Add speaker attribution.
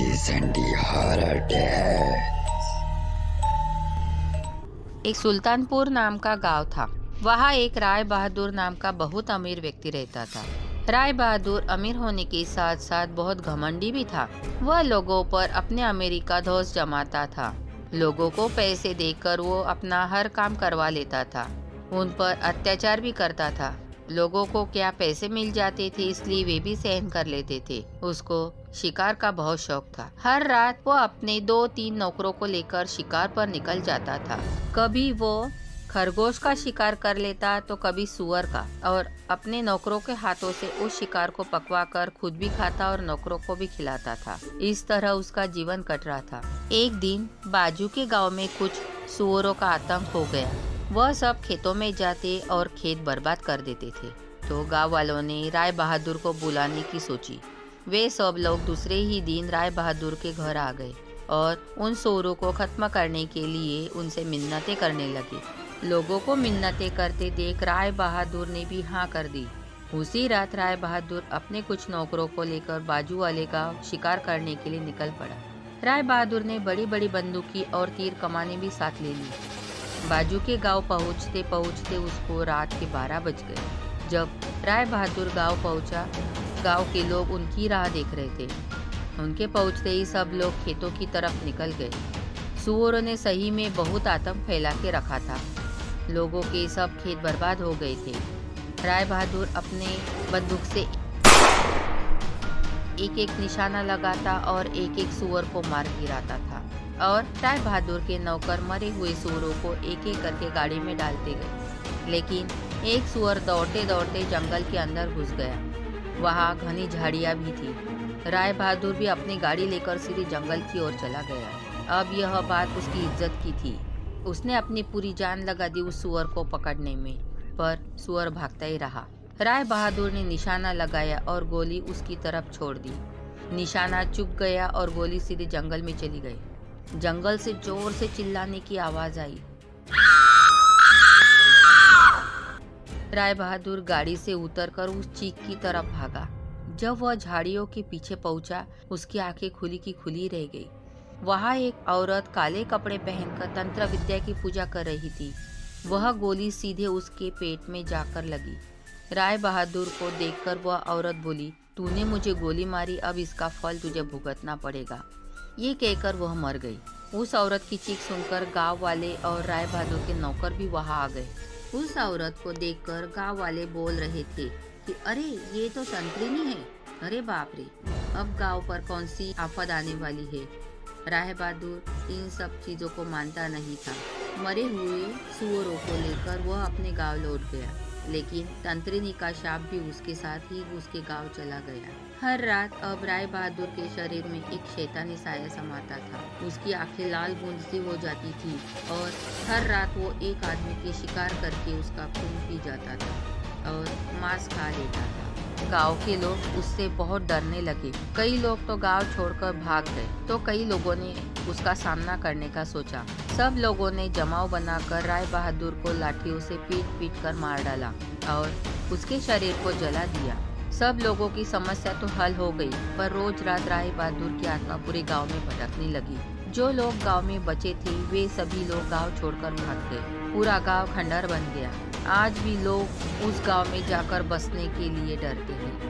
Speaker 1: Sandy Horror Death।
Speaker 2: एक सुल्तानपुर नाम का गांव था। वहाँ एक राय बहादुर नाम का बहुत अमीर व्यक्ति रहता था। राय बहादुर अमीर होने के साथ साथ बहुत घमंडी भी था। वह लोगों पर अपने अमीरी का धौंस जमाता था। लोगों को पैसे देकर वो अपना हर काम करवा लेता था। उन पर अत्याचार भी करता था। लोगों को क्या पैसे मिल जाते थे, इसलिए वे भी सहन कर लेते थे। उसको शिकार का बहुत शौक था। हर रात वो अपने 2-3 नौकरों को लेकर शिकार पर निकल जाता था। कभी वो खरगोश का शिकार कर लेता तो कभी सुअर का, और अपने नौकरों के हाथों से उस शिकार को पकवा कर खुद भी खाता और नौकरों को भी खिलाता था। इस तरह उसका जीवन कट रहा था। एक दिन बाजू के गांव में कुछ सुअरों का आतंक हो गया। वह सब खेतों में जाते और खेत बर्बाद कर देते थे। तो गांव वालों ने राय बहादुर को बुलाने की सोची। वे सब लोग दूसरे ही दिन राय बहादुर के घर आ गए और उन सुअरों को खत्म करने के लिए उनसे मिन्नतें करने लगे। लोगों को मिन्नतें करते देख राय बहादुर ने भी हाँ कर दी। उसी रात राय बहादुर अपने कुछ नौकरों को लेकर बाजू वाले गांव शिकार करने के लिए निकल पड़ा। राय बहादुर ने बड़ी बड़ी बंदूकी और तीर कमाने भी साथ ले ली। बाजू के गांव पहुंचते पहुंचते उसको रात के 12 बज गए। जब राय बहादुर गांव पहुंचा, गांव के लोग उनकी राह देख रहे थे। उनके पहुंचते ही सब लोग खेतों की तरफ निकल गए। सुअरों ने सही में बहुत आतंक फैला के रखा था। लोगों के सब खेत बर्बाद हो गए थे। राय बहादुर अपने बंदूक से एक एक निशाना लगाता और एक एक सुअर को मार गिराता था, और राय बहादुर के नौकर मरे हुए सुअरों को एक एक करके गाड़ी में डालते गए। लेकिन एक सुअर दौड़ते दौड़ते जंगल के अंदर घुस गया। वहाँ घनी झाड़ियाँ भी थी। राय बहादुर भी अपनी गाड़ी लेकर सीधे जंगल की ओर चला गया। अब यह बात उसकी इज्जत की थी। उसने अपनी पूरी जान लगा दी उस सुअर को पकड़ने में, पर सुअर भागता ही रहा। राय बहादुर ने निशाना लगाया और गोली उसकी तरफ छोड़ दी। निशाना चुप गया और गोली सीधे जंगल में चली गई। जंगल से जोर से चिल्लाने की आवाज आई। राय बहादुर गाड़ी से उतरकर उस चीख की तरफ भागा। जब वह झाड़ियों के पीछे पहुंचा, उसकी आंखें खुली की खुली रह गई। वहाँ एक औरत काले कपड़े पहनकर तंत्र विद्या की पूजा कर रही थी। वह गोली सीधे उसके पेट में जाकर लगी। राय बहादुर को देखकर वह औरत बोली, तूने मुझे गोली मारी, अब इसका फल तुझे भुगतना पड़ेगा। ये कहकर वह मर गई। उस औरत की चीख सुनकर गांव वाले और राय बहादुर के नौकर भी वहां आ गए। उस औरत को देखकर गांव वाले बोल रहे थे कि अरे ये तो तंत्रिनी है। अरे बाप रे, अब गांव पर कौन सी आफत आने वाली है। राय बहादुर इन सब चीजों को मानता नहीं था। मरे हुए सुअरों को लेकर वह अपने गांव लौट गया, लेकिन तंत्रिनी का शाप भी उसके साथ ही उसके गांव चला गया। हर रात अब राय बहादुर के शरीर में एक शैतानी साया समाता था। उसकी आंखें लाल बूंद सी हो जाती थी और हर रात वो एक आदमी के शिकार करके उसका खून पी जाता था और मांस खा लेता था। गांव के लोग उससे बहुत डरने लगे। कई लोग तो गांव छोड़कर भाग गए, तो कई लोगों ने उसका सामना करने का सोचा। सब लोगों ने जमाव बनाकर राय बहादुर को लाठियों से पीट पीट कर मार डाला और उसके शरीर को जला दिया। सब लोगों की समस्या तो हल हो गई, पर रोज रात राय बहादुर की आत्मा पूरे गांव में भटकने लगी। जो लोग गांव में बचे थे वे सभी लोग गांव छोड़कर भाग गए। पूरा गांव खंडहर बन गया। आज भी लोग उस गांव में जाकर बसने के लिए डरते हैं।